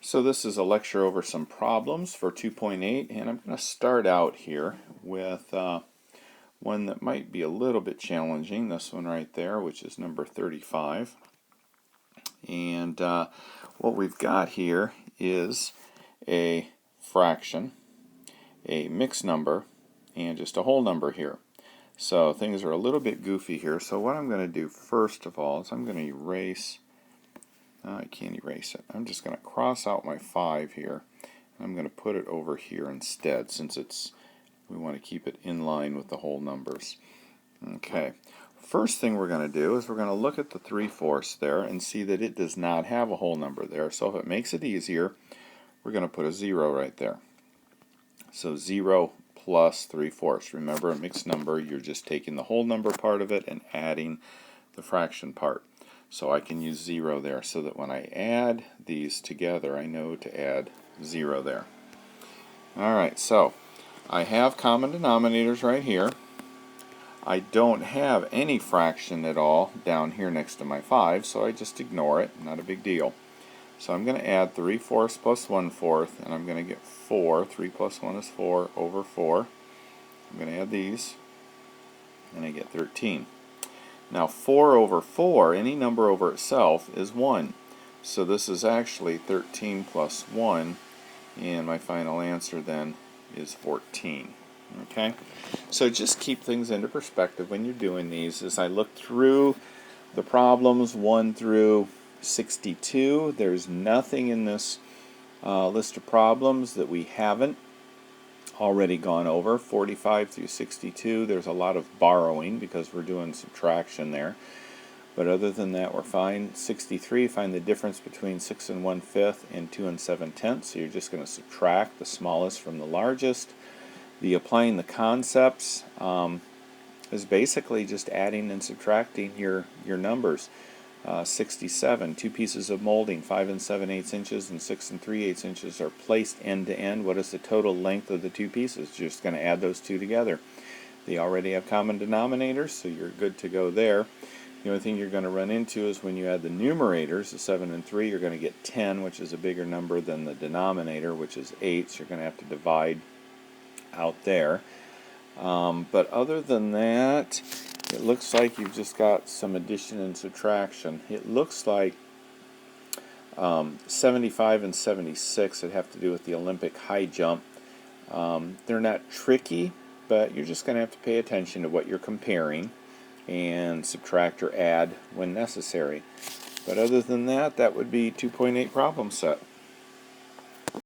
So this is a lecture over some problems for 2.8, and I'm going to start out here with one that might be a little bit challenging, this one right there, which is number 35. And what we've got here is a fraction, a mixed number, and just a whole number here. So things are a little bit goofy here. So what I'm going to do first of all is I'm going to erase. I can't erase it. I'm just going to cross out my 5 here. I'm going to put it over here instead, since we want to keep it in line with the whole numbers. Okay. First thing we're going to do is we're going to look at the 3/4 there and see that it does not have a whole number there. So if it makes it easier, we're going to put a 0 right there. So 0 plus 3/4. Remember, a mixed number, you're just taking the whole number part of it and adding the fraction part. So I can use 0 there, so that when I add these together, I know to add 0 there. Alright, so I have common denominators right here. I don't have any fraction at all down here next to my 5, so I just ignore it, not a big deal. So I'm going to add 3/4 plus 1/4, and I'm going to get 4. 3 plus 1 is 4 over 4. I'm going to add these, and I get 13. Now 4 over 4, any number over itself, is 1. So this is actually 13 plus 1, and my final answer then is 14. Okay? So just keep things into perspective when you're doing these. As I look through the problems 1 through 62, there's nothing in this list of problems that we haven't already gone over. 45 through 62, there's a lot of borrowing because we're doing subtraction there. But other than that, we're fine. 63, find the difference between 6 1/5 and 2 7/10. So you're just going to subtract the smallest from the largest. The applying the concepts is basically just adding and subtracting your numbers. 67, 2 pieces of molding, 5 7/8 inches and 6 3/8 inches are placed end to end. What is the total length of the 2 pieces? You're just going to add those two together. They already have common denominators, so you're good to go there. The only thing you're going to run into is when you add the numerators, the 7 and 3, you're going to get 10, which is a bigger number than the denominator, which is 8, so you're going to have to divide out there. But other than that, it looks like you've just got some addition and subtraction. It looks like 75 and 76 that have to do with the Olympic high jump. They're not tricky, but you're just going to have to pay attention to what you're comparing and subtract or add when necessary. But other than that, that would be 2.8 problem set.